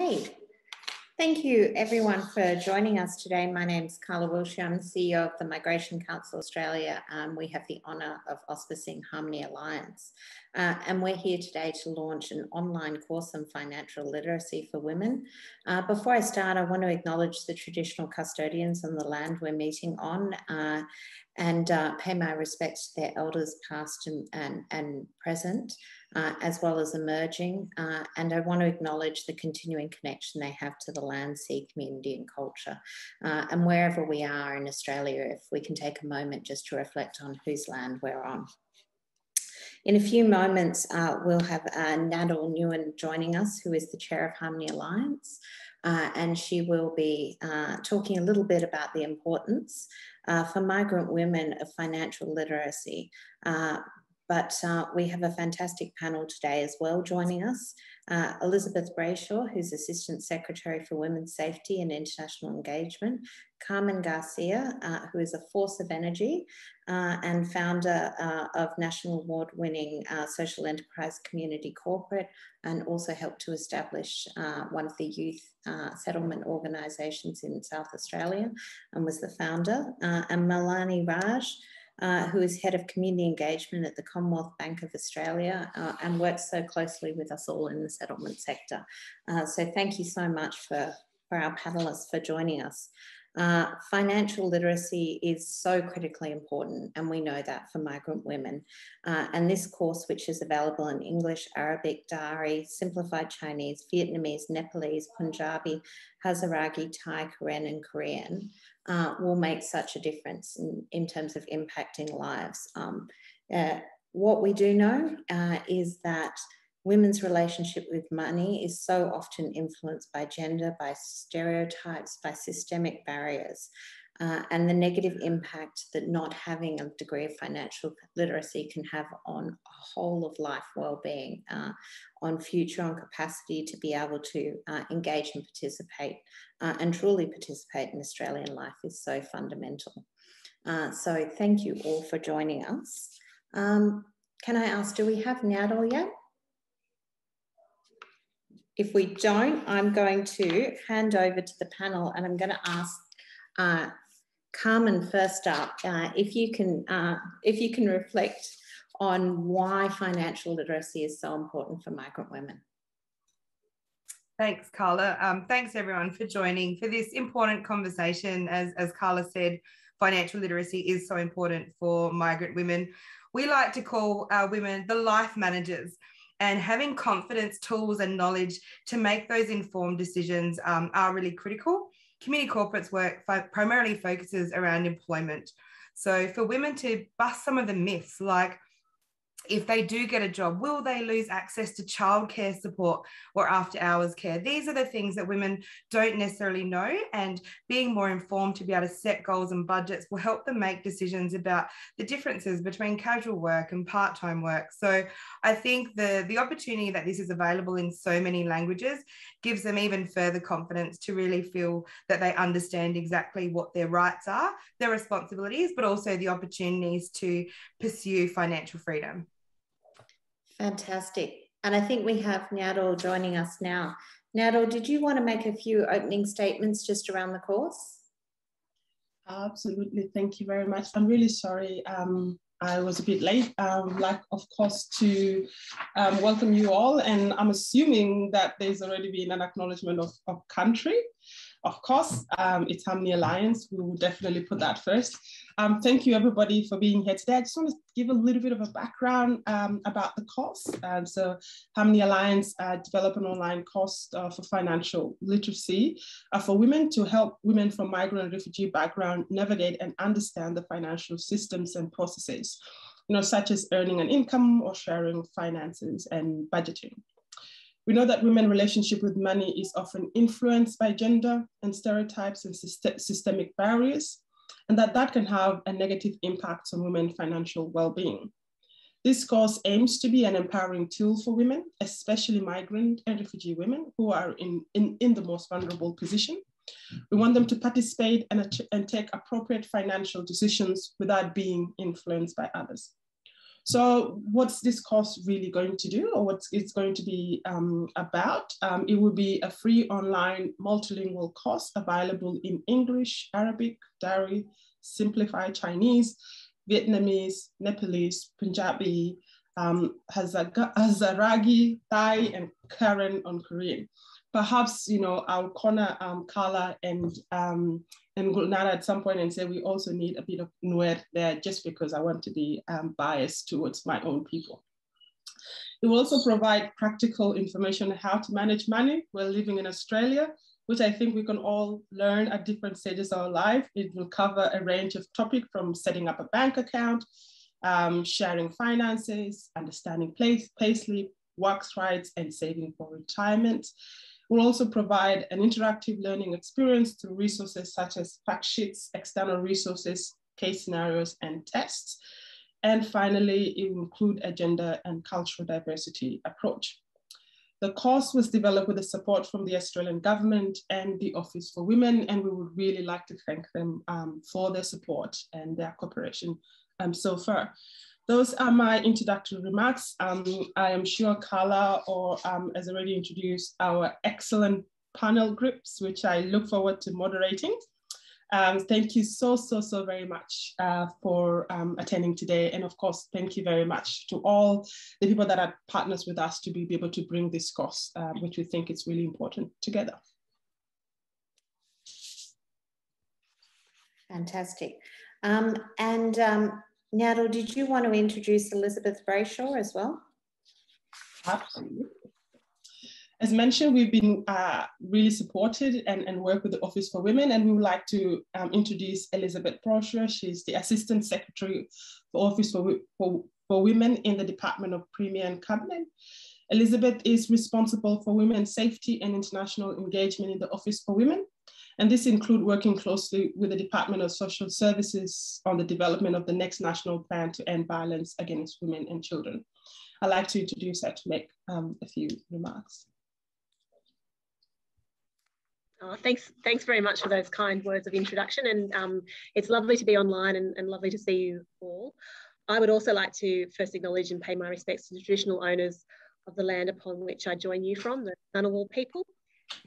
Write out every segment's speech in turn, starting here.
Okay. Thank you everyone for joining us today. My name is Carla Wilshire. I'm the CEO of the Migration Council Australia. We have the honour of auspicing Harmony Alliance. And we're here today to launch an online course on financial literacy for women. Before I start, I want to acknowledge the traditional custodians on the land we're meeting on and pay my respects to their elders past and present, as well as emerging. And I want to acknowledge the continuing connection they have to the land, sea, community and culture. And wherever we are in Australia, if we can take a moment just to reflect on whose land we're on. In a few moments, we'll have Nadal Nguyen joining us, who is the chair of Harmony Alliance. And she will be talking a little bit about the importance for migrant women of financial literacy. But we have a fantastic panel today as well joining us. Elizabeth Brayshaw, who's Assistant Secretary for Women's Safety and International Engagement. Carmen Garcia, who is a force of energy and founder of national award-winning social enterprise Community Corporate, and also helped to establish one of the youth settlement organisations in South Australia and was the founder. And Malini Raj, who is Head of Community Engagement at the Commonwealth Bank of Australia and works so closely with us all in the settlement sector. So thank you so much for our panellists for joining us. Financial literacy is so critically important, and we know that for migrant women. And this course, which is available in English, Arabic, Dari, Simplified Chinese, Vietnamese, Nepalese, Punjabi, Hazaragi, Thai, Karen and Korean, will make such a difference in terms of impacting lives. What we do know is that women's relationship with money is so often influenced by gender, by stereotypes, by systemic barriers, and the negative impact that not having a degree of financial literacy can have on a whole of life well-being, on future, on capacity to be able to engage and participate and truly participate in Australian life is so fundamental. So thank you all for joining us. Can I ask, do we have Nadal yet? If we don't, I'm going to hand over to the panel and I'm going to ask Carmen first up, if you can reflect on why financial literacy is so important for migrant women. Thanks, Carla. Thanks everyone for joining for this important conversation. As Carla said, financial literacy is so important for migrant women. We like to call our women the life managers, and having confidence, tools and knowledge to make those informed decisions are really critical. Community Corporate's work primarily focuses around employment. So for women to bust some of the myths, like if they do get a job, will they lose access to childcare support or after hours care? These are the things that women don't necessarily know, and being more informed to be able to set goals and budgets will help them make decisions about the differences between casual work and part-time work. So I think the opportunity that this is available in so many languages gives them even further confidence to really feel that they understand exactly what their rights are, their responsibilities, but also the opportunities to pursue financial freedom. Fantastic. And I think we have Nadal joining us now. Nadal, did you want to make a few opening statements just around the course? Absolutely. Thank you very much. I'm really sorry I was a bit late. Like, of course, to welcome you all. And I'm assuming that there's already been an acknowledgement of country. Of course, it's Harmony Alliance. We will definitely put that first. Thank you, everybody, for being here today. I just want to give a little bit of a background about the course. So Harmony Alliance developed an online course for financial literacy for women to help women from migrant and refugee background navigate and understand the financial systems and processes, such as earning an income or sharing finances and budgeting. We know that women's relationship with money is often influenced by gender and stereotypes and systemic barriers, and that can have a negative impact on women's financial well-being. This course aims to be an empowering tool for women, especially migrant and refugee women who are in the most vulnerable position. We want them to participate and take appropriate financial decisions without being influenced by others. So what's this course really going to do, or what it's going to be about? It will be a free online multilingual course available in English, Arabic, Dari, Simplified Chinese, Vietnamese, Nepalese, Punjabi, Hazaragi, Thai, and Karen on Korean. Perhaps, you know, I'll corner Carla and Gulnara at some point and say we also need a bit of Nuer there, just because I want to be biased towards my own people. It will also provide practical information on how to manage money while living in Australia, which I think we can all learn at different stages of our life. It will cover a range of topics from setting up a bank account, sharing finances, understanding payslip, works rights, and saving for retirement. We'll also provide an interactive learning experience through resources such as fact sheets, external resources, case scenarios, and tests. And finally, it will include a gender and cultural diversity approach. The course was developed with the support from the Australian government and the Office for Women, and we would really like to thank them for their support and their cooperation so far. Those are my introductory remarks. I am sure Carla has already introduced our excellent panel groups, which I look forward to moderating. Thank you so very much for attending today. And of course, thank you very much to all the people that are partners with us to be able to bring this course, which we think is really important, together. Fantastic. Nyadol, did you want to introduce Elizabeth Brayshaw as well? Absolutely. As mentioned, we've been really supported and work with the Office for Women, and we would like to introduce Elizabeth Brayshaw. She's the Assistant Secretary for Office for Women in the Department of Premier and Cabinet. Elizabeth is responsible for women's safety and international engagement in the Office for Women. And this includes working closely with the Department of Social Services on the development of the next national plan to end violence against women and children. I'd like to introduce her to make a few remarks. Oh, thanks very much for those kind words of introduction. And it's lovely to be online and lovely to see you all. I would also like to first acknowledge and pay my respects to the traditional owners of the land upon which I join you from, the Ngunnawal people.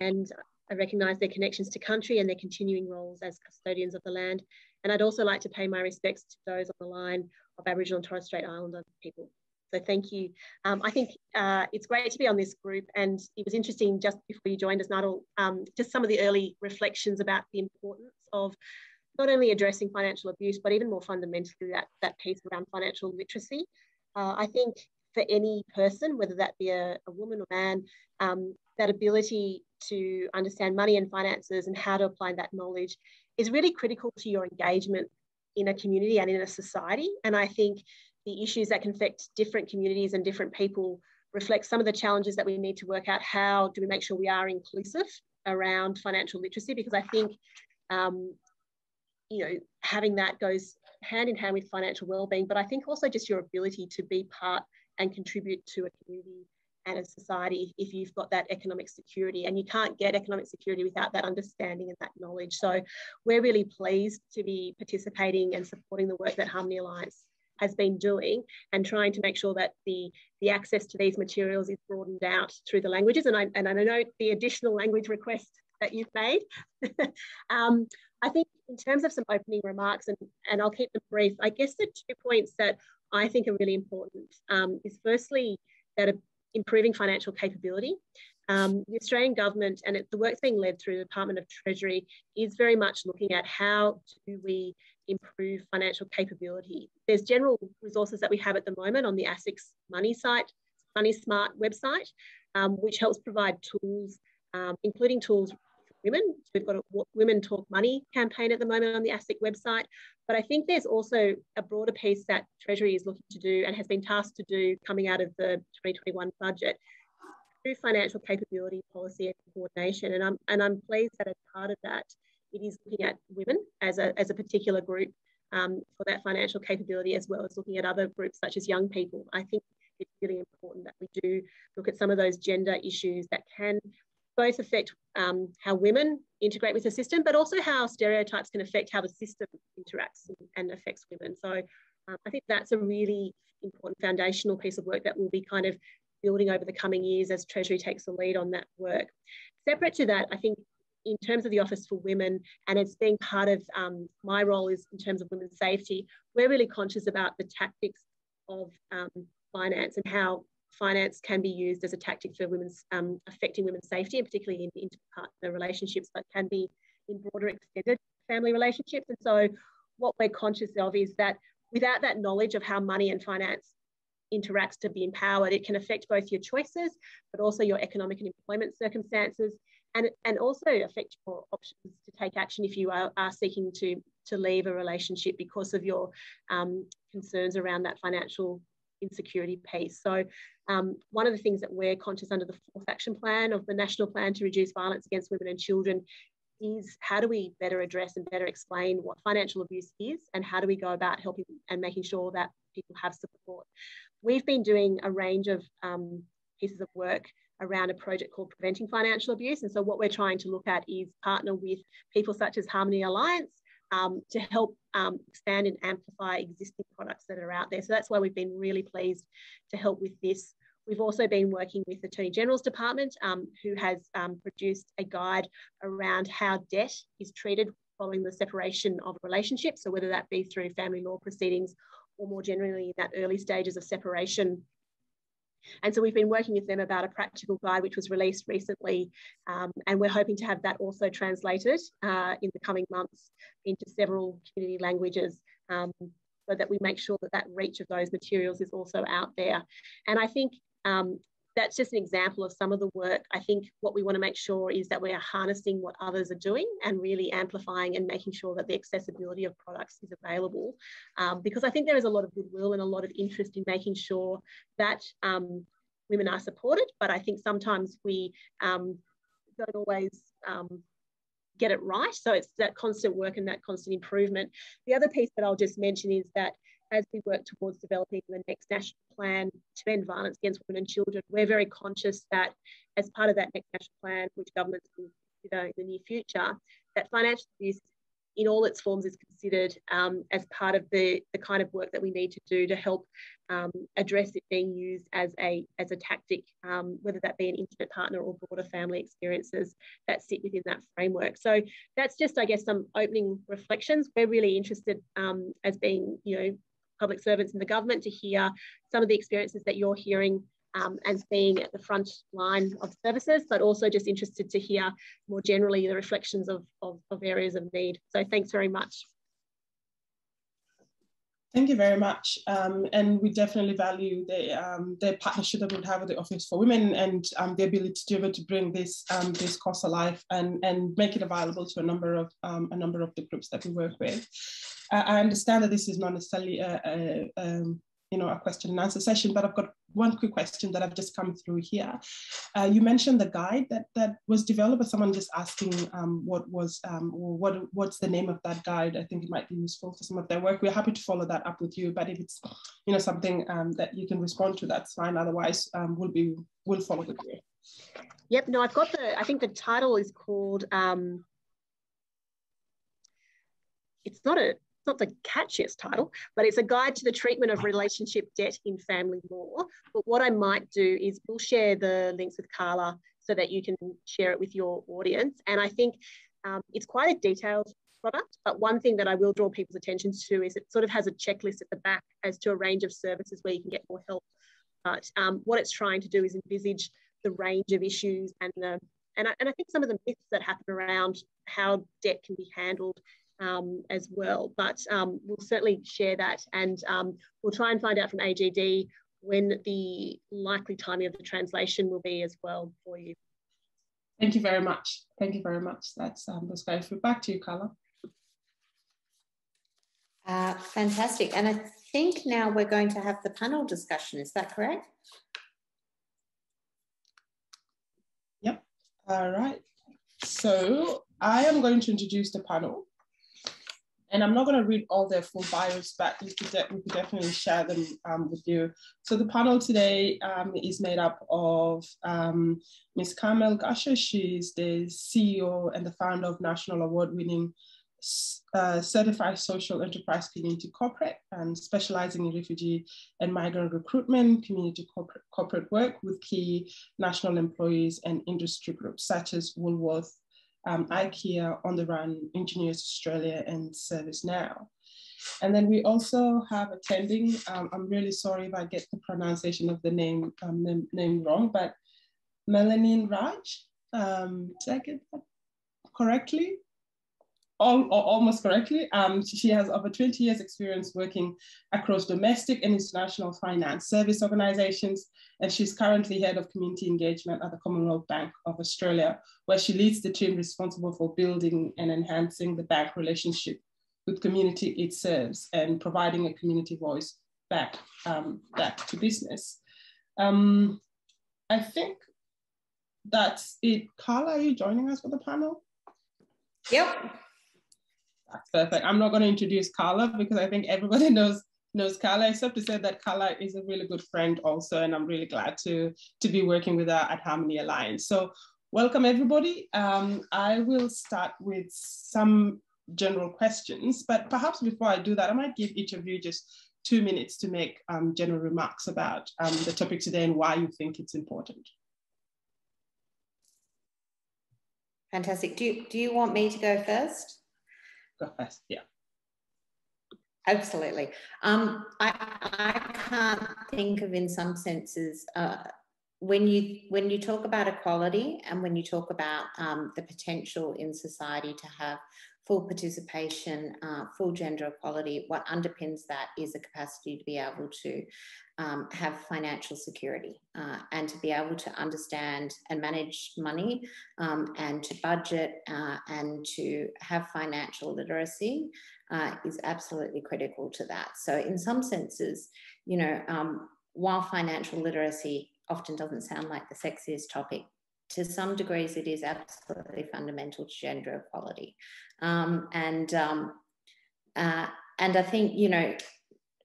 And I recognise their connections to country and their continuing roles as custodians of the land. And I'd also like to pay my respects to those on the line of Aboriginal and Torres Strait Islander people. So thank you. I think it's great to be on this group, and it was interesting just before you joined us, Nadal, just some of the early reflections about the importance of not only addressing financial abuse, but even more fundamentally that piece around financial literacy. I think for any person, whether that be a woman or man, that ability to understand money and finances and how to apply that knowledge is really critical to your engagement in a community and in a society. And I think the issues that can affect different communities and different people reflect some of the challenges that we need to work out. How do we make sure we are inclusive around financial literacy? Because I think, having that goes hand in hand with financial wellbeing, but I think also just your ability to be part and contribute to a community and a society if you've got that economic security. And you can't get economic security without that understanding and that knowledge. So we're really pleased to be participating and supporting the work that Harmony Alliance has been doing and trying to make sure that the access to these materials is broadened out through the languages. And I know the additional language request that you've made. I think in terms of some opening remarks, and I'll keep them brief, I guess the 2 points that I think are really important is firstly that improving financial capability. The Australian government and the work's being led through the Department of Treasury is very much looking at how do we improve financial capability. There's general resources that we have at the moment on the ASIC's Money Smart website, which helps provide tools, including tools for women. We've got a Women Talk Money campaign at the moment on the ASIC website. But I think there's also a broader piece that Treasury is looking to do and has been tasked to do coming out of the 2021 budget through financial capability policy and coordination. And I'm pleased that as part of that, it is looking at women as a particular group for that financial capability, as well as looking at other groups such as young people. I think it's really important that we do look at some of those gender issues that can both affect how women integrate with the system, but also how stereotypes can affect how the system interacts and affects women. So I think that's a really important foundational piece of work that will be kind of building over the coming years as Treasury takes the lead on that work. Separate to that, I think in terms of the Office for Women, and it's being part of my role is in terms of women's safety, we're really conscious about the tactics of finance and how finance can be used as a tactic for women's affecting women's safety, and particularly in interpartner relationships, but can be in broader extended family relationships. And so what we're conscious of is that without that knowledge of how money and finance interacts to be empowered, it can affect both your choices, but also your economic and employment circumstances, and also affect your options to take action if you are seeking to leave a relationship because of your concerns around that financial insecurity piece. So one of the things that we're conscious under the 4th Action Plan of the National Plan to Reduce Violence Against Women and Children is how do we better address and better explain what financial abuse is, and how do we go about helping and making sure that people have support. We've been doing a range of pieces of work around a project called Preventing Financial Abuse. And so what we're trying to look at is partner with people such as Harmony Alliance to help expand and amplify existing products that are out there. So that's why we've been really pleased to help with this. We've also been working with the Attorney General's Department, who has produced a guide around how debt is treated following the separation of a relationship. So whether that be through family law proceedings or more generally in that early stages of separation. And so we've been working with them about a practical guide which was released recently, and we're hoping to have that also translated in the coming months into several community languages, so that we make sure that that reach of those materials is also out there. And I think that's just an example of some of the work. I think what we want to make sure is that we are harnessing what others are doing and really amplifying and making sure that the accessibility of products is available, because I think there is a lot of goodwill and a lot of interest in making sure that women are supported, but I think sometimes we don't always get it right. So it's that constant work and that constant improvement. The other piece that I'll just mention is that as we work towards developing the next national plan to end violence against women and children, we're very conscious that as part of that next national plan, which governments will consider in the near future, that financial abuse in all its forms is considered as part of the kind of work that we need to do to help address it being used as a tactic, whether that be an intimate partner or broader family experiences that sit within that framework. So that's just, I guess, some opening reflections. We're really interested as being, public servants in the government to hear some of the experiences that you're hearing and seeing at the front line of services, but also just interested to hear more generally the reflections of areas of need. So thanks very much. Thank you very much. And we definitely value the partnership that we have with the Office for Women and the ability to be able to bring this cause alive and make it available to a number of the groups that we work with. I understand that this is not necessarily a question and answer session, but I've got one quick question that I've just come through here. You mentioned the guide that was developed, but someone just asking what's the name of that guide. I think it might be useful for some of their work. We're happy to follow that up with you, but if it's something that you can respond to, that's fine. Otherwise, we'll follow with you. Yep. No, I've got I think the title is called. It's not the catchiest title, but it's a guide to the treatment of relationship debt in family law. But what I might do is we'll share the links with Carla so that you can share it with your audience. And I think it's quite a detailed product, but one thing that I will draw people's attention to is it sort of has a checklist at the back as to a range of services where you can get more help. But what it's trying to do is envisage the range of issues and I think some of the myths that happen around how debt can be handled as well, but we'll certainly share that, and we'll try and find out from AGD when the likely timing of the translation will be as well for you. Thank you very much. Thank you very much. That's very good. Back to you, Carla. Fantastic. And I think now we're going to have the panel discussion. Is that correct? Yep. All right. So I am going to introduce the panel. And I'm not going to read all their full bios, but we could definitely share them with you. So the panel today is made up of Ms. Carmen Garcia. She's the CEO and the founder of national award-winning certified social enterprise community corporate, and specializing in refugee and migrant recruitment, community corporate work with key national employees and industry groups such as Woolworth, IKEA, On the Run, Engineers Australia, and ServiceNow. And then we also have attending, I'm really sorry if I get the pronunciation of the name wrong, but Malini Raj, did I get that correctly? Almost correctly. She has over 20 years experience working across domestic and international finance service organizations, and she's currently head of community engagement at the Commonwealth Bank of Australia, where she leads the team responsible for building and enhancing the bank relationship with community it serves and providing a community voice back to business. I think that's it. Carla, are you joining us for the panel? Yep. That's perfect. I'm not going to introduce Carla because I think everybody knows Carla, except to say that Carla is a really good friend also, and I'm really glad to be working with her at Harmony Alliance. So welcome everybody. I will start with some general questions, but perhaps before I do that, I might give each of you just 2 minutes to make general remarks about the topic today and why you think it's important. Fantastic. Do you want me to go first? Go first, yeah. Absolutely. I can't think of, in some senses, when you talk about equality and when you talk about the potential in society to have full participation, full gender equality, what underpins that is a capacity to be able to have financial security and to be able to understand and manage money and to budget and to have financial literacy is absolutely critical to that. So in some senses, you know, while financial literacy often doesn't sound like the sexiest topic, to some degrees it is absolutely fundamental to gender equality. And I think, you know,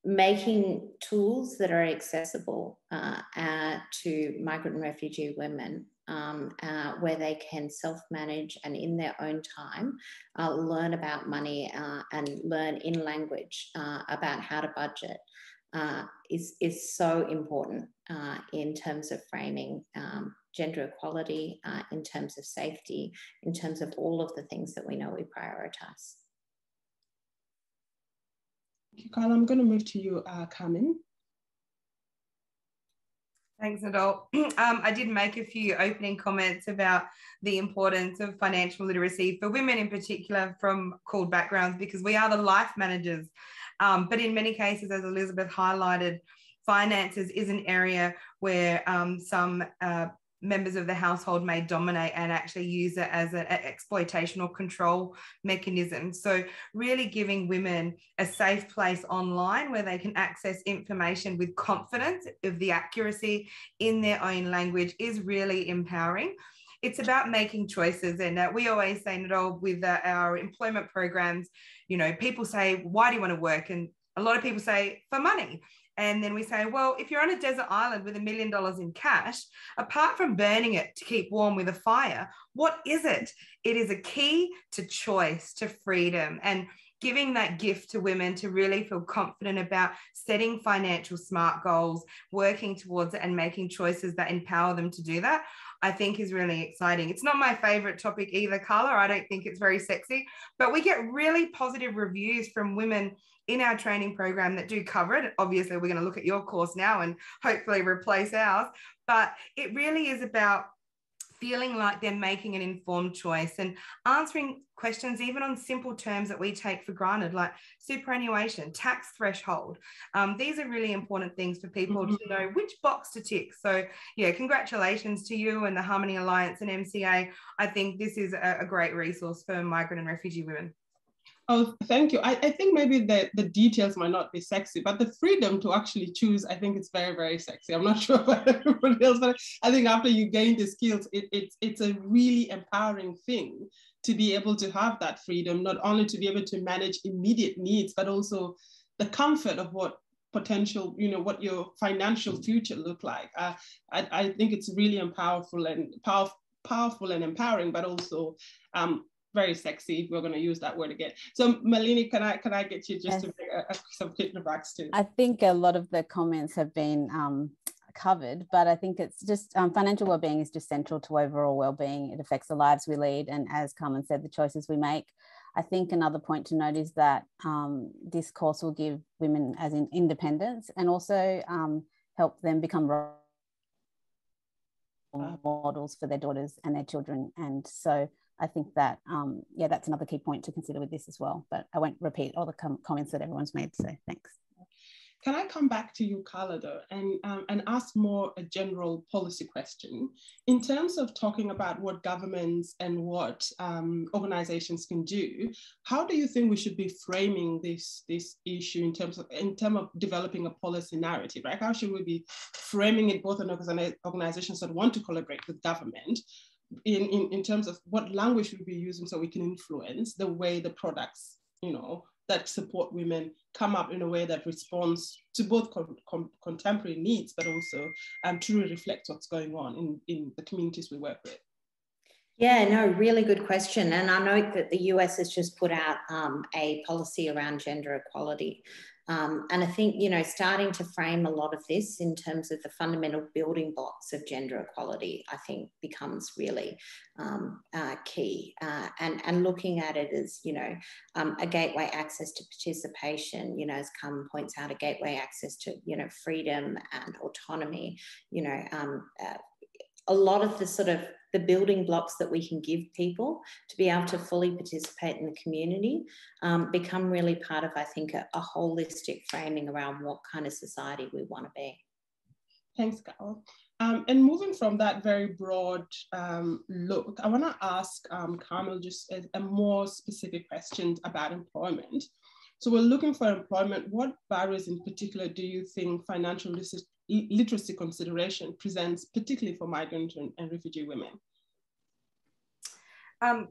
making tools that are accessible to migrant and refugee women where they can self-manage and in their own time learn about money and learn in language about how to budget is so important in terms of framing gender equality, in terms of safety, in terms of all of the things that we know we prioritise. Thank you, Carla. I'm going to move to you, Carmen. Thanks, Nadal. I did make a few opening comments about the importance of financial literacy for women in particular from called backgrounds, because we are the life managers. But in many cases, as Elizabeth highlighted, finances is an area where some members of the household may dominate and actually use it as an exploitation or control mechanism. So really giving women a safe place online where they can access information with confidence of the accuracy in their own language is really empowering. It's about making choices. And we always say, Nadal, with our employment programs, you know, people say, why do you want to work? And a lot of people say, for money. And then we say, well, if you're on a desert island with $1 million in cash, apart from burning it to keep warm with a fire, what is it? It is a key to choice, to freedom, and giving that gift to women to really feel confident about setting financial smart goals, working towards it and making choices that empower them to do that, I think is really exciting. It's not my favorite topic either, Carla. I don't think it's very sexy, but we get really positive reviews from women in our training program that do cover it. Obviously, we're going to look at your course now and hopefully replace ours, but it really is about feeling like they're making an informed choice and answering questions even on simple terms that we take for granted, like superannuation, tax threshold. These are really important things for people to know which box to tick. So yeah, congratulations to you and the Harmony Alliance and MCA. I think this is a great resource for migrant and refugee women. Oh, thank you. I think maybe the details might not be sexy, but the freedom to actually choose, I think it's very, very sexy. I'm not sure about everybody else, but I think after you gain the skills, it's a really empowering thing to be able to have that freedom, not only to be able to manage immediate needs, but also the comfort of what potential, you know, what your financial future look like. I think it's really powerful and empowering, but also very sexy, if we're going to use that word again. So Malini, can I get you just to make some quick remarks too? I think a lot of the comments have been covered, but I think it's just financial wellbeing is just central to overall wellbeing. It affects the lives we lead, and as Carmen said, the choices we make. I think another point to note is that this course will give women as in independence, and also help them become role models for their daughters and their children. And so I think that, yeah, that's another key point to consider with this as well. But I won't repeat all the comments that everyone's made, so thanks. Can I come back to you, Carla, though, and ask more a general policy question? In terms of talking about what governments and what organizations can do, how do you think we should be framing this issue in terms of developing a policy narrative, right? How should we be framing it, both in organizations that want to collaborate with government, in terms of what language we'll be using so we can influence the way the products, that support women come up in a way that responds to both contemporary needs, but also truly reflects what's going on in the communities we work with? Yeah, no, really good question. And I know that the US has just put out a policy around gender equality. And I think, starting to frame a lot of this in terms of the fundamental building blocks of gender equality, I think becomes really key. And looking at it as, a gateway access to participation, as Carmen points out, a gateway access to, freedom and autonomy, a lot of the sort of the building blocks that we can give people to be able to fully participate in the community become really part of, I think, a holistic framing around what kind of society we want to be. Thanks, Carol. And moving from that very broad look, I want to ask Carmel just a more specific question about employment. So we're looking for employment. What barriers in particular do you think financial literacy consideration presents, particularly for migrant and refugee women?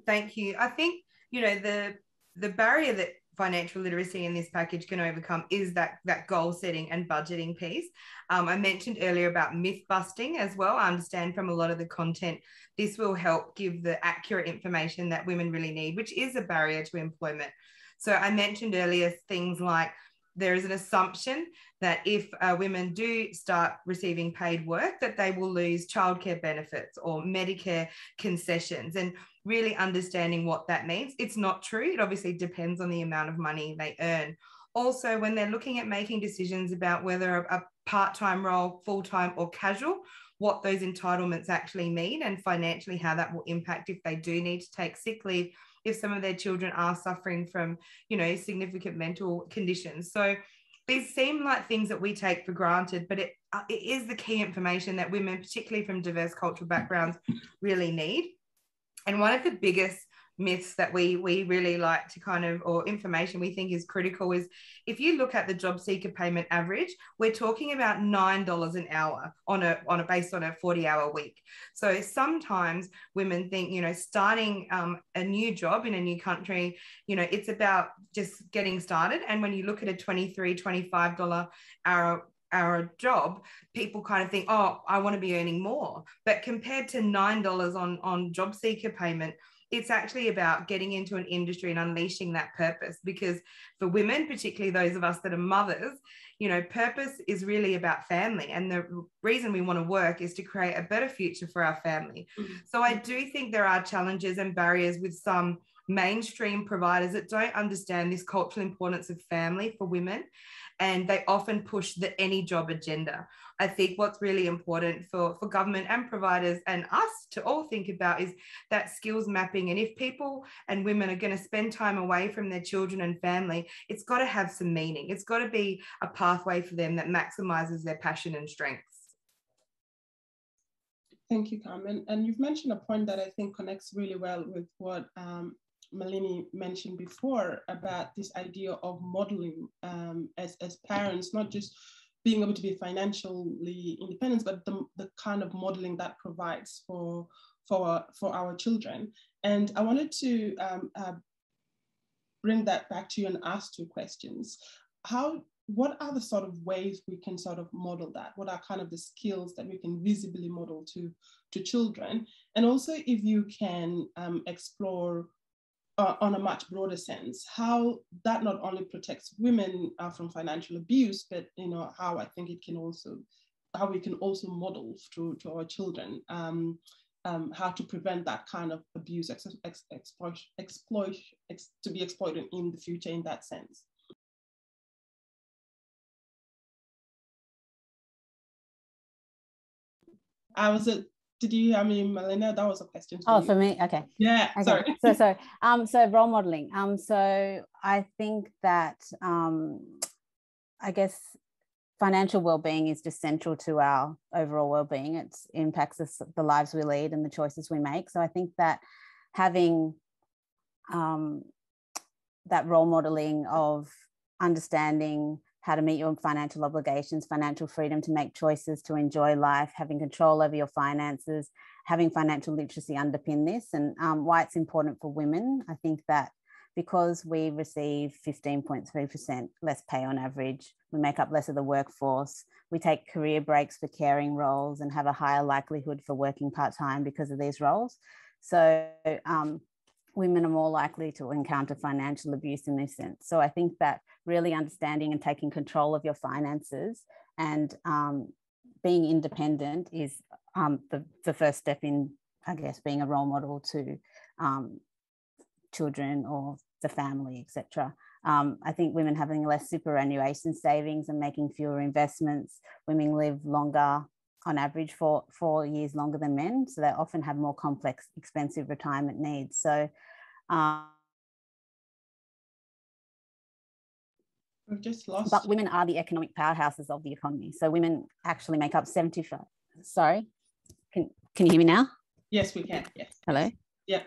Thank you. I think, the barrier that financial literacy in this package can overcome is that goal setting and budgeting piece. I mentioned earlier about myth busting as well. I understand from a lot of the content, this will help give the accurate information that women really need, which is a barrier to employment. So I mentioned earlier things like there is an assumption that if women do start receiving paid work, that they will lose childcare benefits or Medicare concessions, and really understanding what that means. It's not true. It obviously depends on the amount of money they earn. Also, when they're looking at making decisions about whether a part-time role, full-time or casual, what those entitlements actually mean, and financially how that will impact if they do need to take sick leave, if some of their children are suffering from, significant mental conditions. So these seem like things that we take for granted, but it is the key information that women, particularly from diverse cultural backgrounds, really need. And one of the biggest myths that we really like to or information we think is critical is, if you look at the job seeker payment average, we're talking about $9 an hour based on a 40-hour week. So sometimes women think, starting a new job in a new country, it's about just getting started. And when you look at a $23, $25 hour job, people kind of think, oh, I want to be earning more. But compared to $9 on job seeker payment, it's actually about getting into an industry and unleashing that purpose. Because for women, particularly those of us that are mothers, purpose is really about family. And the reason we want to work is to create a better future for our family. Mm-hmm. So I do think there are challenges and barriers with some mainstream providers that don't understand this cultural importance of family for women, and they often push the any job agenda. I think what's really important for government and providers and us to all think about is that skills mapping. And if people and women are going to spend time away from their children and family, it's got to have some meaning. It's got to be a pathway for them that maximizes their passion and strengths. Thank you, Carmen. And you've mentioned a point that I think connects really well with what Malini mentioned before about this idea of modeling as parents, not just being able to be financially independent, but the kind of modeling that provides for our children. And I wanted to bring that back to you and ask two questions. What are the sort of ways we can sort of model that? What are kind of the skills that we can visibly model to children? And also, if you can explore on a much broader sense, how that not only protects women from financial abuse, but how I think how we can also model to our children how to prevent that kind of abuse, to be exploited in the future in that sense. Did you hear me, Malina? That was a question. For me? Okay. Yeah, okay. Sorry. So role modeling. So I think that, I guess, financial well-being is just central to our overall well-being. It impacts the lives we lead and the choices we make. So I think that having that role modeling of understanding how to meet your financial obligations, financial freedom to make choices, to enjoy life, having control over your finances, having financial literacy underpin this. And why it's important for women, I think that because we receive 15.3% less pay on average, we make up less of the workforce, we take career breaks for caring roles and have a higher likelihood for working part-time because of these roles. So women are more likely to encounter financial abuse in this sense. So I think that really understanding and taking control of your finances and being independent is the first step in, I guess, being a role model to children or the family, etc. I think women having less superannuation savings and making fewer investments, women live longer on average for 4 years longer than men. So they often have more complex, expensive retirement needs. So we've just lost. But women are the economic powerhouses of the economy. So women actually make up 75. Sorry, can you hear me now? Yes, we can. Yes. Hello? Yeah.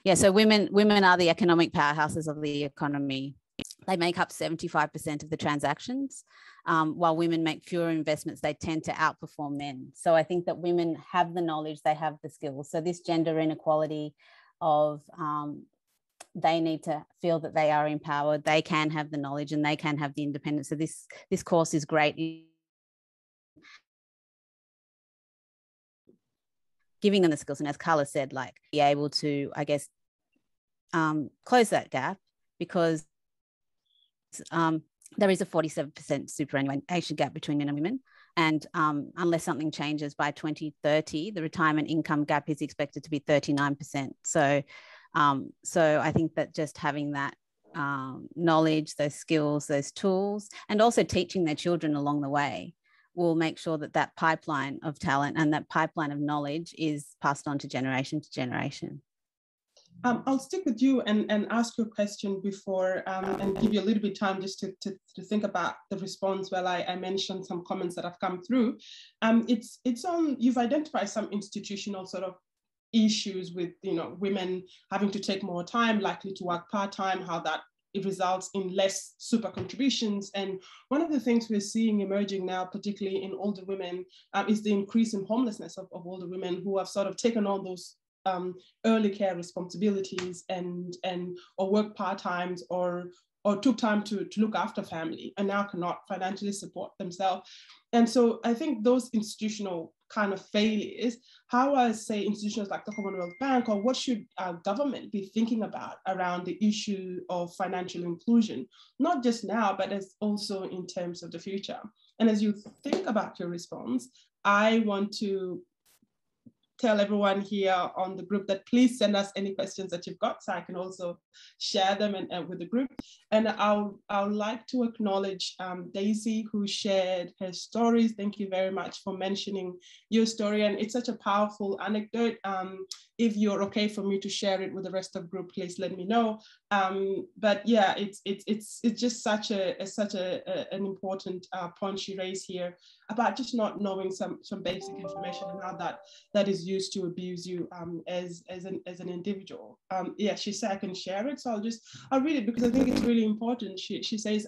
Yeah. So women are the economic powerhouses of the economy. They make up 75% of the transactions, while women make fewer investments. They tend to outperform men. So I think that women have the knowledge, they have the skills. So this gender inequality of they need to feel that they are empowered, they can have the knowledge and they can have the independence. So this course is great, giving them the skills, and as Carla said, like be able to, I guess, close that gap, because there is a 47% superannuation gap between men and women, and unless something changes by 2030, the retirement income gap is expected to be 39%. So I think that just having that knowledge, those skills, those tools, and also teaching their children along the way will make sure that that pipeline of talent and that pipeline of knowledge is passed on to generation to generation. I'll stick with you and ask you a question before and give you a little bit of time just to think about the response while I mentioned some comments that have come through. It's on, you've identified some institutional sort of issues with women having to take more time, likely to work part-time, how that it results in less super contributions. And one of the things we're seeing emerging now, particularly in older women, is the increase in homelessness of older women who have sort of taken on those early care responsibilities or work part-times or took time to look after family and now cannot financially support themselves. And so I think those institutional kind of failures, how are, say, institutions like the Commonwealth Bank, or what should our government be thinking about around the issue of financial inclusion, not just now, but as also in terms of the future? And as you think about your response, I want to tell everyone here on the group that please send us any questions that you've got so I can also share them with the group. And I would like to acknowledge Daisy, who shared her stories. Thank you very much for mentioning your story. And it's such a powerful anecdote. If you're okay for me to share it with the rest of the group, please let me know. But yeah, it's just such an important point she raised here about just not knowing some basic information and how that is used to abuse you as an individual. Yeah, she said I can share it, so I'll read it because I think it's really important. She says,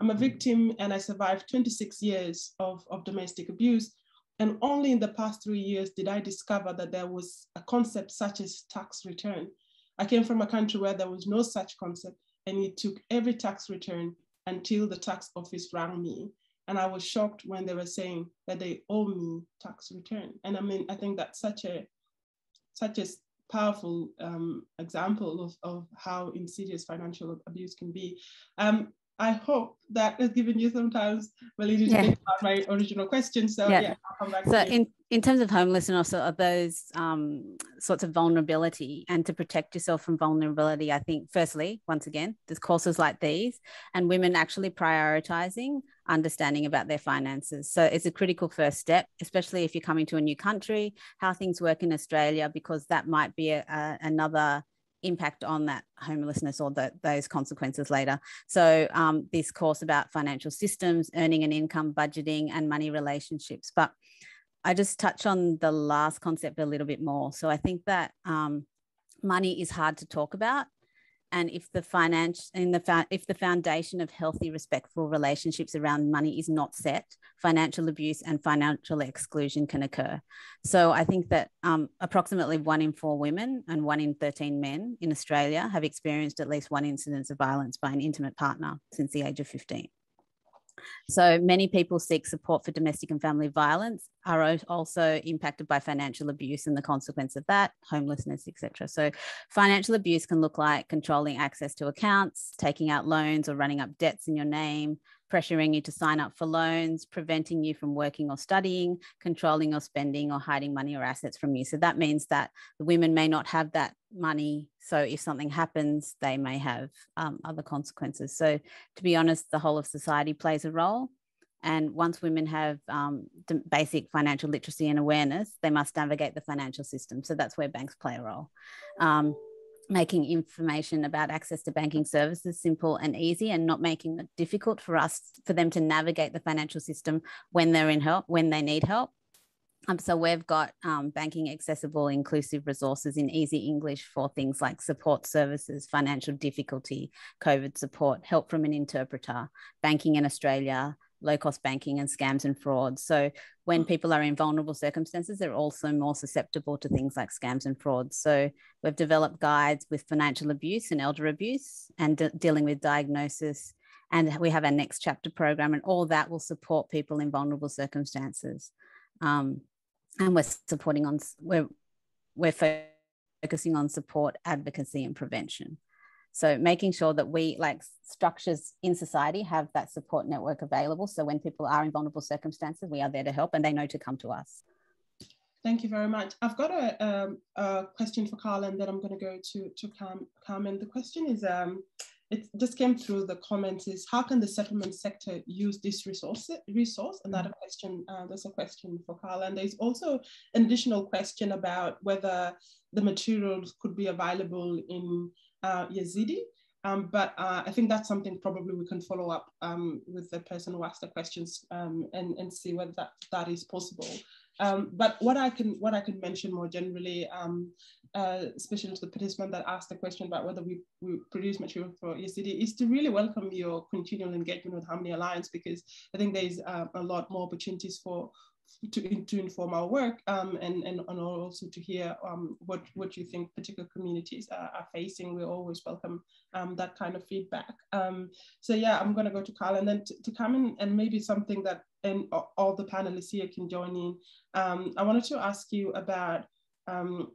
I'm a victim and I survived 26 years of domestic abuse. And only in the past 3 years did I discover that there was a concept such as tax return. I came from a country where there was no such concept, and it took every tax return until the tax office rang me. And I was shocked when they were saying that they owe me tax return. And I mean, I think that's such a powerful example of how insidious financial abuse can be. I hope that has given you some time, Malini, to think about my original question. So I'll come back to you. In terms of homelessness, also of those sorts of vulnerability, and to protect yourself from vulnerability, I think firstly, once again, there's courses like these and women actually prioritizing understanding about their finances. So it's a critical first step, especially if you're coming to a new country, how things work in Australia, because that might be another impact on that homelessness or those consequences later. So this course about financial systems, earning an income, budgeting, and money relationships. But I just touch on the last concept a little bit more. So I think that money is hard to talk about. And if the foundation of healthy, respectful relationships around money is not set, financial abuse and financial exclusion can occur. So I think that approximately 1 in 4 women and 1 in 13 men in Australia have experienced at least one incidence of violence by an intimate partner since the age of 15. So many people seek support for domestic and family violence, are also impacted by financial abuse and the consequence of that, homelessness, etc. So financial abuse can look like controlling access to accounts, taking out loans or running up debts in your name, pressuring you to sign up for loans, preventing you from working or studying, controlling your spending, or hiding money or assets from you. So that means that the women may not have that money. So if something happens, they may have other consequences. So to be honest, the whole of society plays a role. And once women have basic financial literacy and awareness, they must navigate the financial system. So that's where banks play a role. Making information about access to banking services simple and easy, and not making it difficult for them to navigate the financial system when they need help. So we've got banking accessible, inclusive resources in easy English for things like support services, financial difficulty, COVID support, help from an interpreter, banking in Australia, low-cost banking, and scams and frauds. So when people are in vulnerable circumstances, they're also more susceptible to things like scams and frauds. So we've developed guides with financial abuse and elder abuse and dealing with diagnosis. And we have our next chapter program, and all that will support people in vulnerable circumstances. And we're focusing on support, advocacy, and prevention. So making sure that we, like structures in society, have that support network available. So when people are in vulnerable circumstances, we are there to help, and they know to come to us. Thank you very much. I've got a question for Carla, and then I'm going to go to Carmen. The question is, it just came through the comments, is how can the settlement sector use this resource? And that there's a question for Carla. And there's also an additional question about whether the materials could be available in Yazidi. But I think that's something probably we can follow up with the person who asked the questions and see whether that is possible. But what I can mention more generally, especially to the participant that asked the question about whether we produce material for Yazidi, is to really welcome your continual engagement with Harmony Alliance, because I think there's a lot more opportunities to inform our work and also to hear what you think particular communities are facing. We always welcome that kind of feedback. So yeah, I'm going to go to Carla, and then to Carmen, and maybe something that all the panelists here can join in. I wanted to ask you about how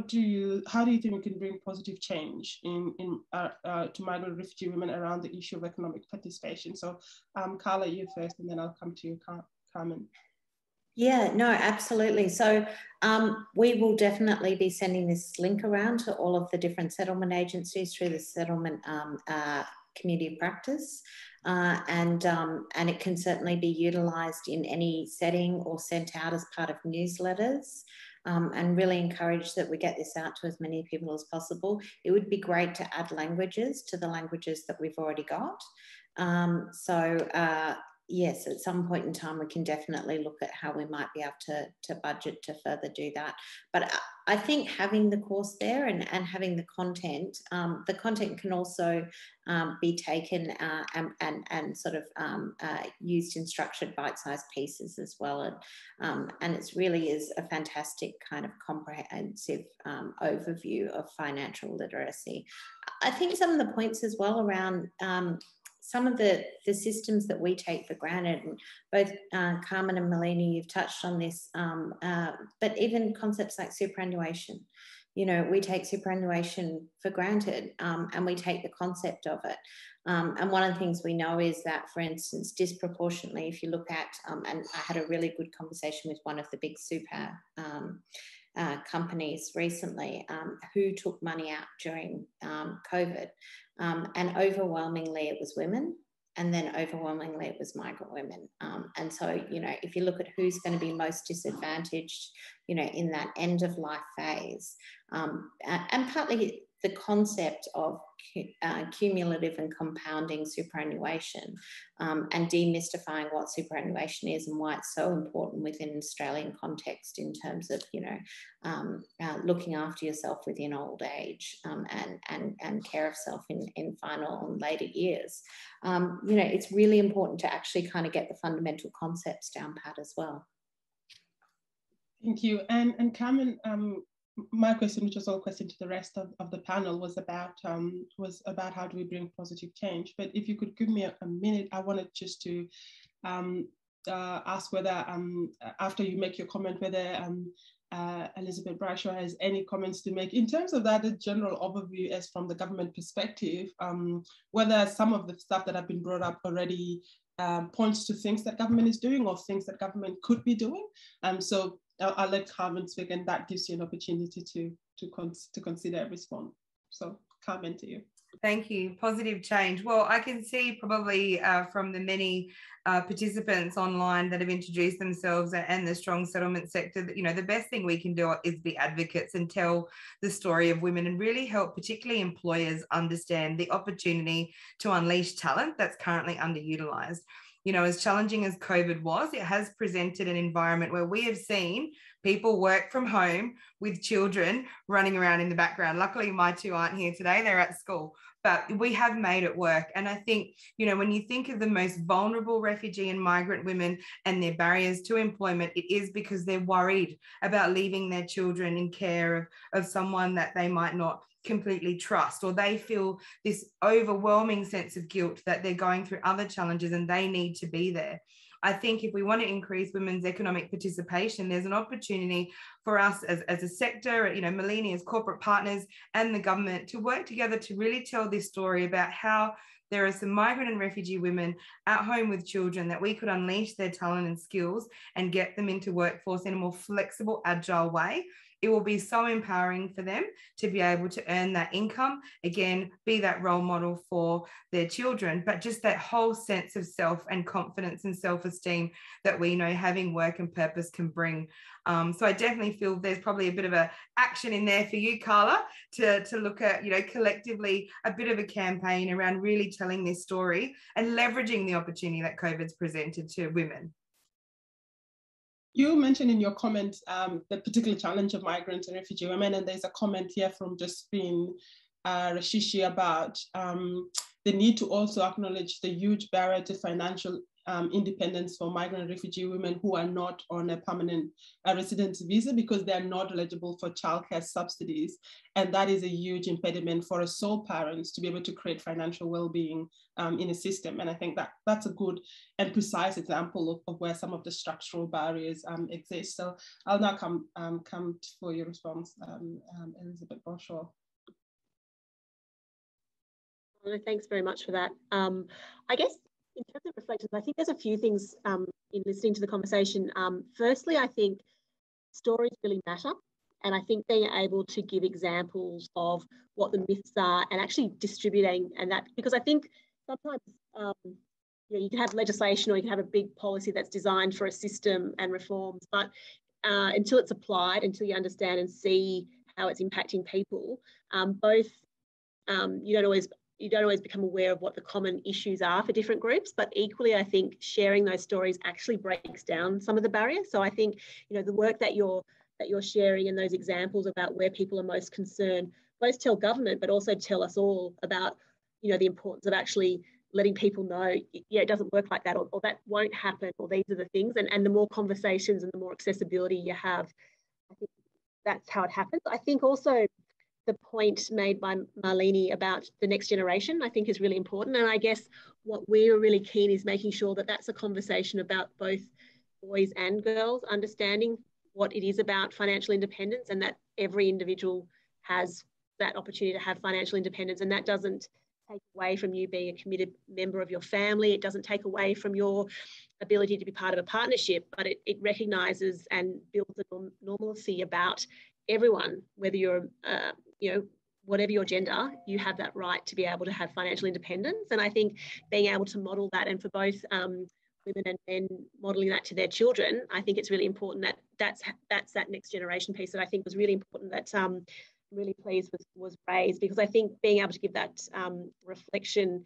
do you think we can bring positive change to migrant refugee women around the issue of economic participation? So Carla, you first, and then I'll come to you, Carmen. Yeah, no, absolutely. So we will definitely be sending this link around to all of the different settlement agencies through the settlement community of practice. And it can certainly be utilised in any setting or sent out as part of newsletters. And really encourage that we get this out to as many people as possible. It would be great to add languages to the languages that we've already got. Yes, at some point in time, we can definitely look at how we might be able to budget to further do that. But I think having the course there and having the content can also be taken and sort of used in structured bite-sized pieces as well. And it really is a fantastic kind of comprehensive overview of financial literacy. I think some of the points as well around some of the systems that we take for granted, and both Carmen and Malini, you've touched on this, but even concepts like superannuation. you know, we take superannuation for granted, and we take the concept of it. And one of the things we know is that, for instance, disproportionately, if you look at, and I had a really good conversation with one of the big super companies recently, who took money out during COVID, and overwhelmingly it was women, and then overwhelmingly it was migrant women. And so, you know, if you look at who's going to be most disadvantaged, you know, in that end of life phase, and partly the concept of cumulative and compounding superannuation, and demystifying what superannuation is and why it's so important within an Australian context in terms of, you know, looking after yourself within old age, and care of self in final and later years. You know, it's really important to actually kind of get the fundamental concepts down pat as well. Thank you. And Carmen, my question, which was all a question to the rest of the panel, was about how do we bring positive change. But if you could give me a minute, I wanted just to ask whether, after you make your comment, whether Elizabeth Brayshaw has any comments to make in terms of that, a general overview as from the government perspective, whether some of the stuff that have been brought up already points to things that government is doing or things that government could be doing. So I'll let Carmen speak, and that gives you an opportunity to consider a response. So Carmen, to you. Thank you. Positive change. Well, I can see probably from the many participants online that have introduced themselves and the strong settlement sector that, you know, the best thing we can do is be advocates and tell the story of women and really help particularly employers understand the opportunity to unleash talent that's currently underutilized. You know, as challenging as COVID was, it has presented an environment where we have seen people work from home with children running around in the background. Luckily, my two aren't here today, they're at school, but we have made it work. And I think, you know, when you think of the most vulnerable refugee and migrant women and their barriers to employment, it is because they're worried about leaving their children in care of someone that they might not completely trust, or they feel this overwhelming sense of guilt that they're going through other challenges and they need to be there. I think if we want to increase women's economic participation, there's an opportunity for us as a sector, you know, Malini as corporate partners and the government to work together to really tell this story about how there are some migrant and refugee women at home with children that we could unleash their talent and skills and get them into workforce in a more flexible, agile way. It will be so empowering for them to be able to earn that income, again, be that role model for their children, but just that whole sense of self and confidence and self-esteem that we know having work and purpose can bring. So I definitely feel there's probably a bit of a action in there for you, Carla, to look at, you know, collectively a bit of a campaign around really telling this story and leveraging the opportunity that COVID's presented to women. You mentioned in your comments the particular challenge of migrant and refugee women, and there's a comment here from Josephine Rashishi about the need to also acknowledge the huge barrier to financial independence for migrant and refugee women who are not on a permanent residence visa because they are not eligible for childcare subsidies. And that is a huge impediment for sole parents to be able to create financial well-being in a system. And I think that that's a good and precise example of where some of the structural barriers exist. So I'll now come for your response, Elizabeth Brayshaw. Thanks very much for that. I guess in terms of reflections, I think there's a few things in listening to the conversation. Firstly, I think stories really matter. And I think being able to give examples of what the myths are and actually distributing and that, because I think sometimes you know, you can have legislation or you can have a big policy that's designed for a system and reforms, but until it's applied, until you understand and see how it's impacting people, you don't always become aware of what the common issues are for different groups, but equally, I think sharing those stories actually breaks down some of the barriers. So I think, you know, the work that you're sharing and those examples about where people are most concerned, both tell government, but also tell us all about, you know, the importance of actually letting people know, yeah, it doesn't work like that, or that won't happen, or these are the things. And the more conversations and the more accessibility you have, I think that's how it happens. I think also the point made by Malini about the next generation, I think is really important. And I guess what we're really keen is making sure that that's a conversation about both boys and girls understanding what it is about financial independence, and that every individual has that opportunity to have financial independence, and that doesn't take away from you being a committed member of your family. It doesn't take away from your ability to be part of a partnership, but it recognises and builds a normalcy about everyone, whether you're, whatever your gender, you have that right to be able to have financial independence. And I think being able to model that, and for both women and men modelling that to their children, I think it's really important that's that next generation piece that I think was really important that really pleased was raised, because I think being able to give that reflection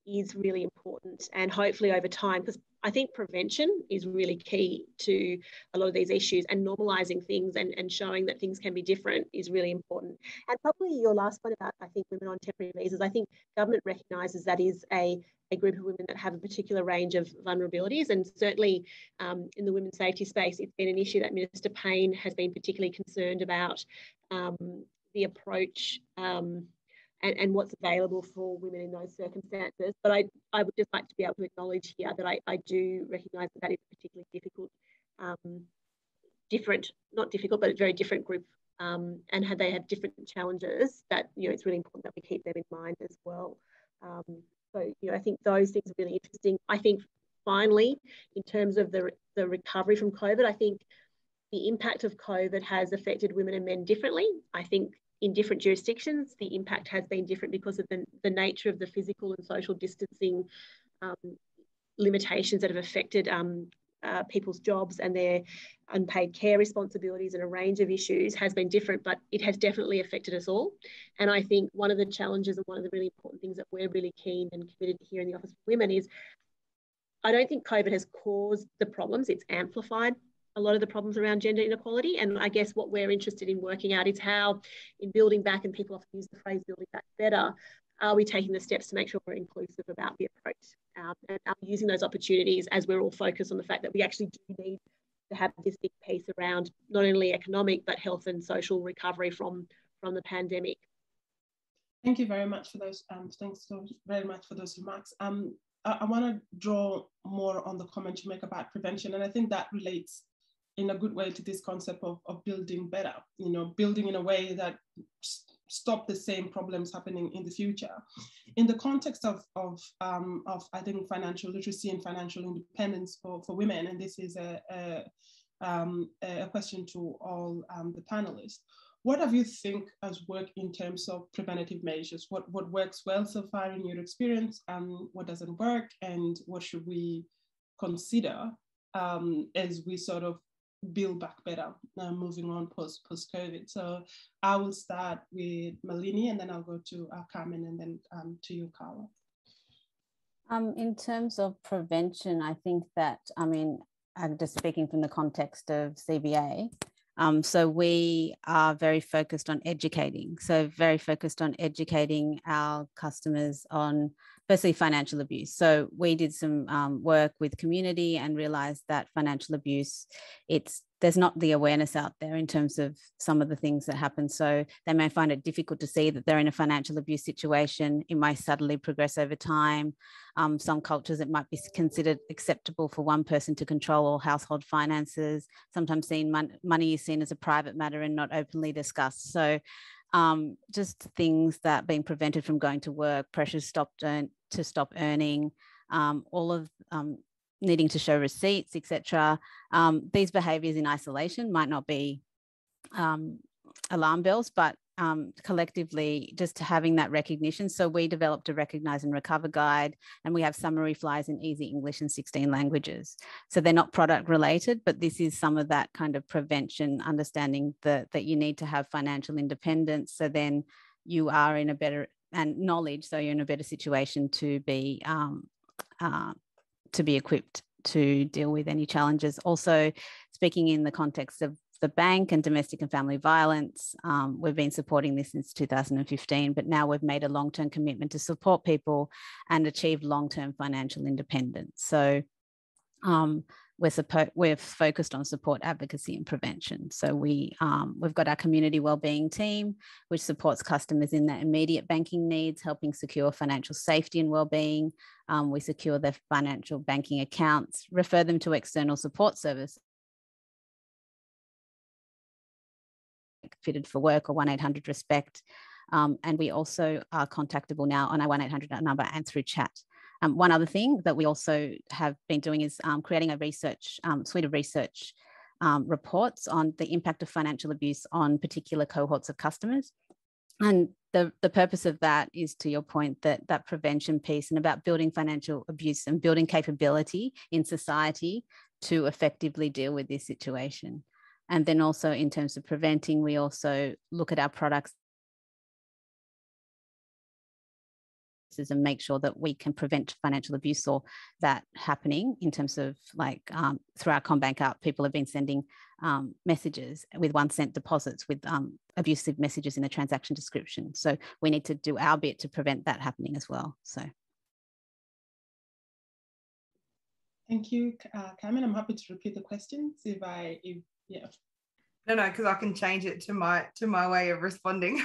is really important, and hopefully over time, because I think prevention is really key to a lot of these issues, and normalising things and showing that things can be different is really important. And probably your last point about, I think, women on temporary visas, I think government recognises that is a group of women that have a particular range of vulnerabilities, and certainly in the women's safety space, it's been an issue that Minister Payne has been particularly concerned about, the approach and what's available for women in those circumstances. But I would just like to be able to acknowledge here that I do recognise that is a particularly difficult, not difficult, but a very different group, and they have different challenges that, it's really important that we keep them in mind as well. So, I think those things are really interesting. I think finally, in terms of the recovery from COVID, I think the impact of COVID has affected women and men differently. I think in different jurisdictions, the impact has been different because of the nature of the physical and social distancing limitations that have affected people's jobs and their unpaid care responsibilities, and a range of issues has been different, but it has definitely affected us all. And I think one of the challenges and one of the really important things that we're really keen and committed here in the Office for Women is, I don't think COVID has caused the problems, it's amplified a lot of the problems around gender inequality. And I guess what we're interested in working out is how, in building back, and people often use the phrase building back better, are we taking the steps to make sure we're inclusive about the approach, and are we using those opportunities as we're all focused on the fact that we actually do need to have this big piece around not only economic but health and social recovery from the pandemic. Thank you very much for those. Thanks so very much for those remarks. I want to draw more on the comment you make about prevention, and I think that relates in a good way to this concept of building better, building in a way that stop the same problems happening in the future. In the context of I think financial literacy and financial independence for women, and this is a question to all the panelists. What have you think has worked in terms of preventative measures? What works well so far in your experience, and what doesn't work, and what should we consider as we sort of build back better, moving on post-COVID? So I will start with Malini, and then I'll go to Carmen, and then to you, Carla. In terms of prevention, I think that, I'm just speaking from the context of CBA, so we are very focused on educating. So very focused on educating our customers on, firstly, financial abuse. So we did some work with community and realized that financial abuse, there's not the awareness out there in terms of some of the things that happen. So they may find it difficult to see that they're in a financial abuse situation. It might subtly progress over time. Some cultures, it might be considered acceptable for one person to control all household finances. Sometimes money is seen as a private matter and not openly discussed. So just things that being prevented from going to work, pressures to stop earning, all of needing to show receipts, etc. These behaviours in isolation might not be alarm bells, but collectively just having that recognition. So we developed a Recognise and Recover guide, and we have summary flyers in easy English in 16 languages. So they're not product related, but this is some of that kind of prevention, understanding that you need to have financial independence. So then you are in a better, and knowledge, so you're in a better situation to be equipped to deal with any challenges. Also, speaking in the context of the bank and domestic and family violence, we've been supporting this since 2015, but now we've made a long-term commitment to support people and achieve long-term financial independence. So we're focused on support, advocacy and prevention. So we've got our community wellbeing team, which supports customers in their immediate banking needs, helping secure financial safety and wellbeing. We secure their financial banking accounts, refer them to external support services fitted for work or 1-800 respect. And we also are contactable now on our 1-800 number and through chat. One other thing that we also have been doing is creating a research suite of research reports on the impact of financial abuse on particular cohorts of customers. And the purpose of that is, to your point, that prevention piece and about building financial abuse and building capability in society to effectively deal with this situation. And then also in terms of preventing, we also look at our products and make sure that we can prevent financial abuse or that happening in terms of like through our CommBank app, people have been sending messages with 1 cent deposits with abusive messages in the transaction description. So we need to do our bit to prevent that happening as well. So. Thank you, Carmen. I'm happy to repeat the questions yeah. No, because I can change it to my way of responding.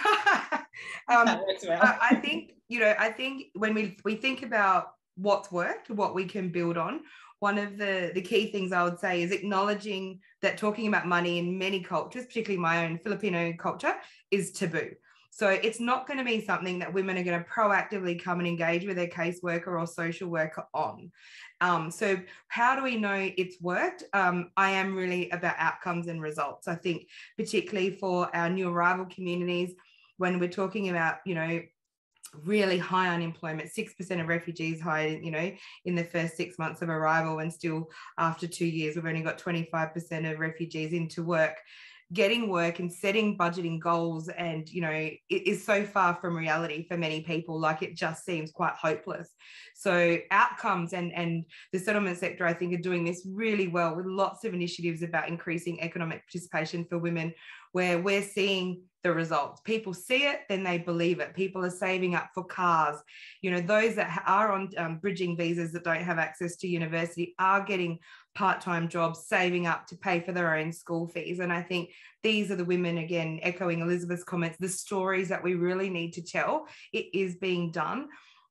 That works well. I think when we think about what's worked, what we can build on, one of the key things I would say is acknowledging that talking about money in many cultures, particularly my own Filipino culture, is taboo. So it's not going to be something that women are going to proactively come and engage with their caseworker or social worker on. So how do we know it's worked? I am really about outcomes and results. I think particularly for our new arrival communities, when we're talking about, really high unemployment, 6% of refugees hired, in the first 6 months of arrival, and still after 2 years, we've only got 25% of refugees into work. Getting work and setting budgeting goals and, it is so far from reality for many people, like it just seems quite hopeless. So outcomes and the settlement sector, I think, are doing this really well with lots of initiatives about increasing economic participation for women, where we're seeing the results. People see it, then they believe it. People are saving up for cars. Those that are on bridging visas that don't have access to university are getting part-time jobs, saving up to pay for their own school fees. And I think these are the women, again, echoing Elizabeth's comments, the stories that we really need to tell. It is being done.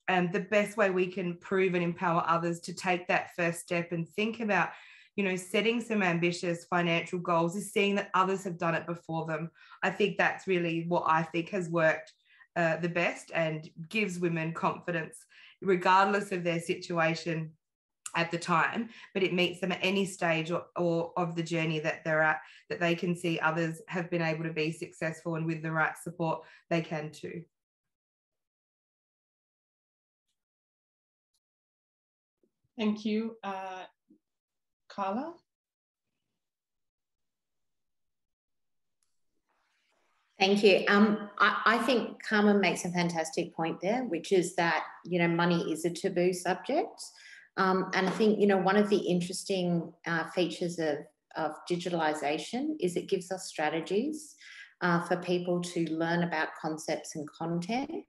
And the best way we can prove and empower others to take that first step and think about setting some ambitious financial goals is seeing that others have done it before them. I think that's really what I think has worked the best and gives women confidence, regardless of their situation at the time, but it meets them at any stage or of the journey that they're at, that they can see others have been able to be successful, and with the right support, they can too. Thank you. Carla? Thank you. I think Carmen makes a fantastic point there, which is that, money is a taboo subject. And I think, one of the interesting features of digitalisation is it gives us strategies for people to learn about concepts and content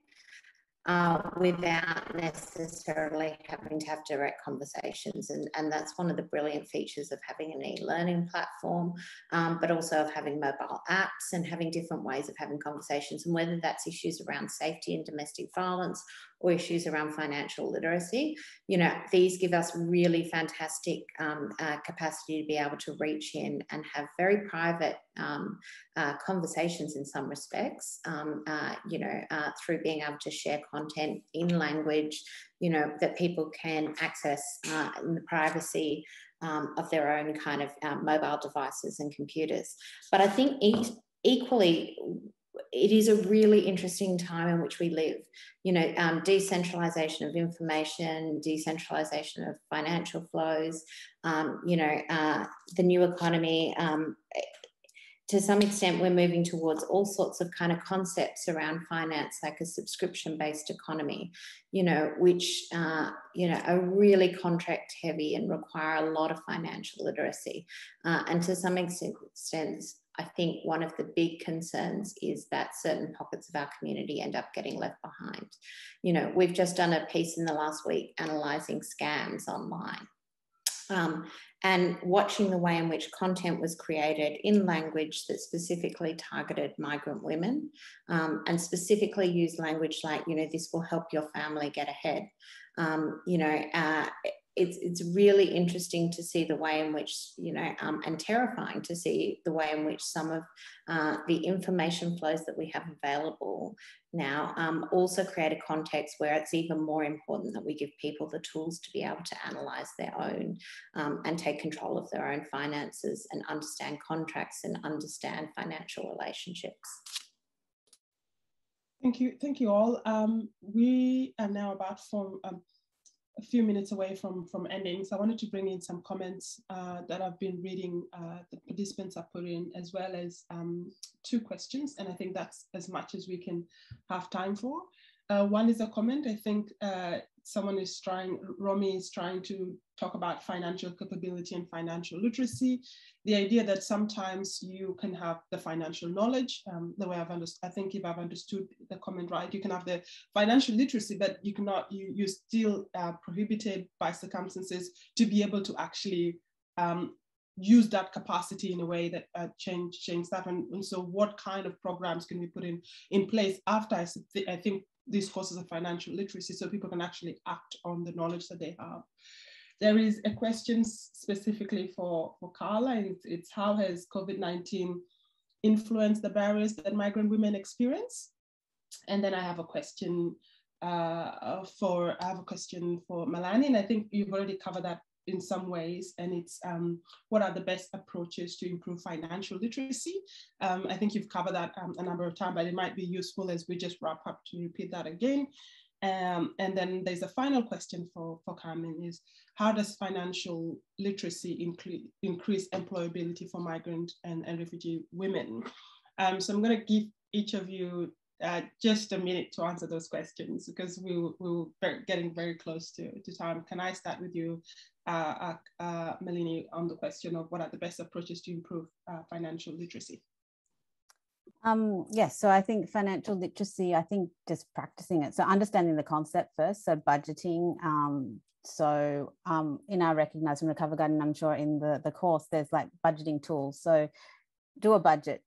without necessarily having to have direct conversations. And that's one of the brilliant features of having an e-learning platform, but also of having mobile apps and having different ways of having conversations, and whether that's issues around safety and domestic violence or issues around financial literacy. These give us really fantastic capacity to be able to reach in and have very private conversations in some respects, through being able to share content in language, that people can access in the privacy of their own kind of mobile devices and computers. But I think equally, it is a really interesting time in which we live. Decentralization of information, decentralization of financial flows, the new economy. To some extent, we're moving towards all sorts of kind of concepts around finance, like a subscription-based economy, which, are really contract heavy and require a lot of financial literacy. And to some extent, I think one of the big concerns is that certain pockets of our community end up getting left behind. We've just done a piece in the last week analysing scams online. And watching the way in which content was created in language that specifically targeted migrant women, and specifically used language like, this will help your family get ahead. it's really interesting to see the way in which, you know, and terrifying to see the way in which some of the information flows that we have available now also create a context where it's even more important that we give people the tools to be able to analyse their own and take control of their own finances and understand contracts and understand financial relationships. Thank you all. We are now about a few minutes away from ending, so I wanted to bring in some comments that I've been reading the participants have put in, as well as 2 questions, and I think that's as much as we can have time for. One is a comment. I think Romy is trying to talk about financial capability and financial literacy. The idea that sometimes you can have the financial knowledge, the way I think if I've understood the comment right, you can have the financial literacy, but you cannot, you're still prohibited by circumstances to be able to actually use that capacity in a way that change stuff. And so what kind of programs can we put in place after, I think, these courses of financial literacy, so people can actually act on the knowledge that they have. There is a question specifically for Carla, and it's how has COVID-19 influenced the barriers that migrant women experience? And then I have a question for Malini, and I think you've already covered that in some ways, and it's what are the best approaches to improve financial literacy? I think you've covered that a number of times, but it might be useful as we just wrap up to repeat that again. And then there's a final question for Carmen, is how does financial literacy increase employability for migrant and refugee women? So I'm going to give each of you just a minute to answer those questions, because we're getting very close to time. Can I start with you, Malini, on the question of what are the best approaches to improve financial literacy? Yes, so I think financial literacy, I think just practicing it. So understanding the concept first, so budgeting. In our Recognise and Recover Guide, and I'm sure in the course, there's like budgeting tools. So do a budget.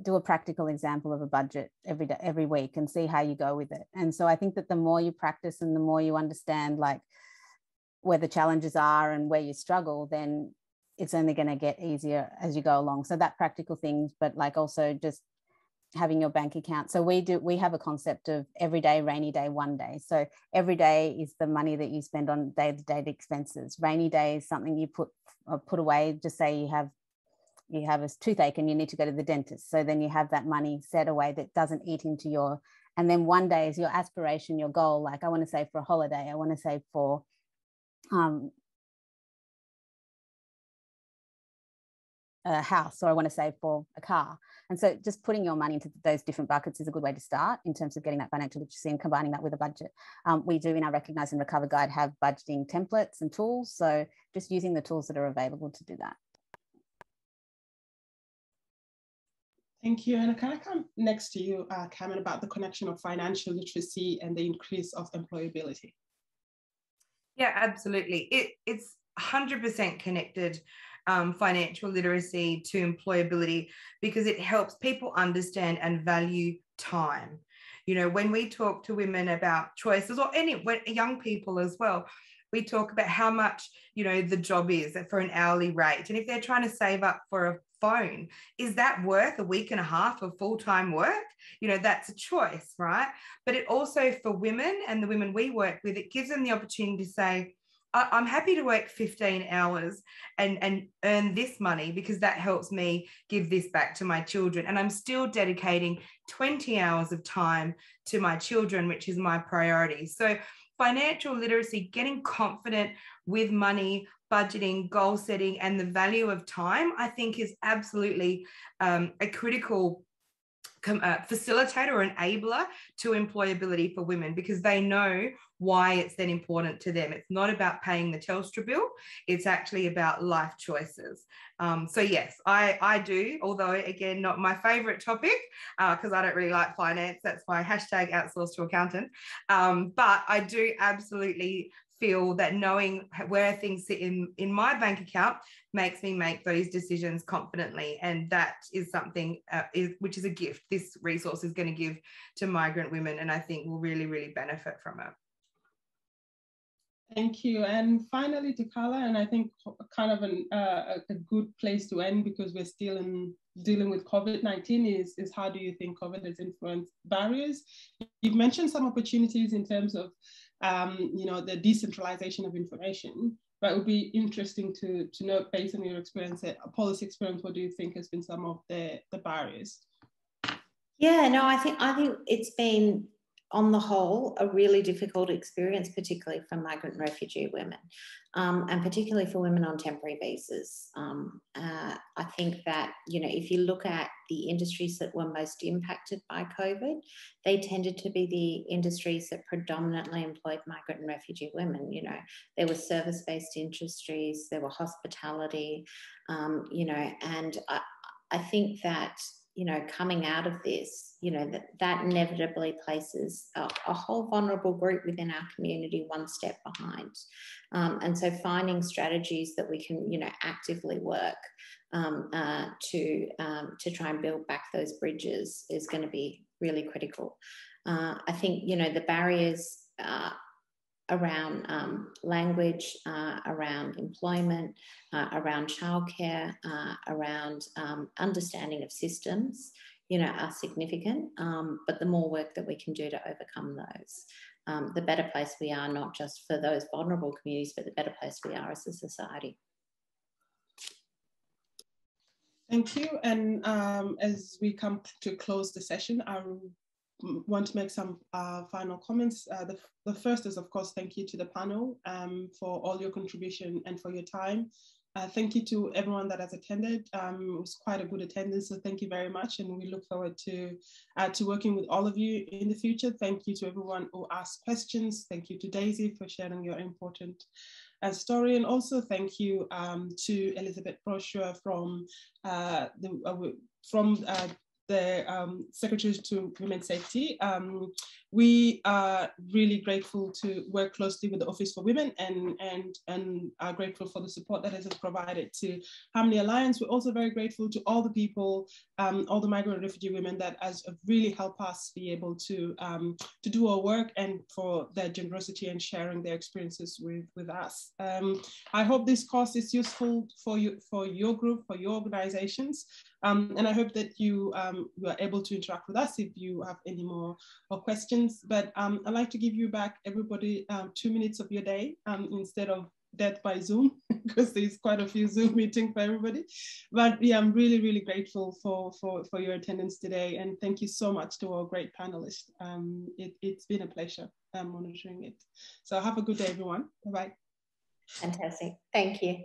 Do a practical example of a budget every week and see how you go with it. And so I think that the more you practice and the more you understand like where the challenges are and where you struggle, then it's only going to get easier as you go along. So that practical things, but like also just having your bank account. So we have a concept of every day, rainy day, one day. So every day is the money that you spend on day-to-day expenses. Rainy day is something you put away. Just say you have a toothache and you need to go to the dentist. So then you have that money set away that doesn't eat into your, and then one day is your aspiration, your goal. Like I want to save for a holiday. I want to save for a house, or I want to save for a car. And so just putting your money into those different buckets is a good way to start in terms of getting that financial literacy and combining that with a budget. We do in our Recognise and Recover Guide have budgeting templates and tools. So just using the tools that are available to do that. Thank you. And can I come next to you, Carmen, about the connection of financial literacy and the increase of employability? Yeah, absolutely. It's 100% connected, financial literacy to employability, because it helps people understand and value time. You know, when we talk to women about choices, or young people as well, we talk about how much, you know, the job is for an hourly rate. And if they're trying to save up for a phone, is that worth a week and a half of full-time work? You know, that's a choice, right? But it also, for women and the women we work with, it gives them the opportunity to say, I'm happy to work 15 hours and earn this money because that helps me give this back to my children. And I'm still dedicating 20 hours of time to my children, which is my priority. So financial literacy, getting confident with money, budgeting, goal setting, and the value of time, I think is absolutely a critical facilitator or enabler to employability for women, because they know why it's then important to them. It's not about paying the Telstra bill. It's actually about life choices. So yes, I do, although again, not my favorite topic, because I don't really like finance. That's my hashtag outsource to accountant. But I do absolutely feel that knowing where things sit in my bank account makes me make those decisions confidently. And that is something which is a gift this resource is going to give to migrant women, and I think will really, really benefit from it. Thank you. And finally to Carla, and I think kind of a good place to end, because we're still dealing with COVID-19, is how do you think COVID has influenced barriers? You've mentioned some opportunities in terms of, the decentralization of information, but it would be interesting to know, based on your experience, policy experience, what do you think has been some of the barriers? Yeah, no, I think it's been, on the whole, a really difficult experience, particularly for migrant and refugee women, and particularly for women on temporary visas. I think that, if you look at the industries that were most impacted by COVID, they tended to be the industries that predominantly employed migrant and refugee women. There were service-based industries, there were hospitality, and I think that, coming out of this, that inevitably places a whole vulnerable group within our community one step behind. And so finding strategies that we can, actively work to try and build back those bridges is going to be really critical. I think, the barriers around language, around employment, around childcare, around understanding of systems, are significant. But the more work that we can do to overcome those, the better place we are, not just for those vulnerable communities, but the better place we are as a society. Thank you. And as we come to close the session, I want to make some final comments. The first is, of course, thank you to the panel for all your contribution and for your time. Thank you to everyone that has attended. It was quite a good attendance, so thank you very much. And we look forward to working with all of you in the future. Thank you to everyone who asked questions. Thank you to Daisy for sharing your important story. And also thank you to Elizabeth Brayshaw from the Secretary to Women's Safety. We are really grateful to work closely with the Office for Women and are grateful for the support that has been provided to Harmony Alliance. We're also very grateful to all the people, all the migrant and refugee women that has really helped us be able to do our work, and for their generosity and sharing their experiences with us. I hope this course is useful for you, for your group, for your organizations. And I hope that you are able to interact with us if you have any more questions. But I'd like to give you back, everybody, 2 minutes of your day instead of death by Zoom, because there's quite a few Zoom meetings for everybody. But yeah, I'm really, really grateful for your attendance today. And thank you so much to our great panelists. It's been a pleasure monitoring it. So have a good day, everyone. Bye-bye. Fantastic. Thank you.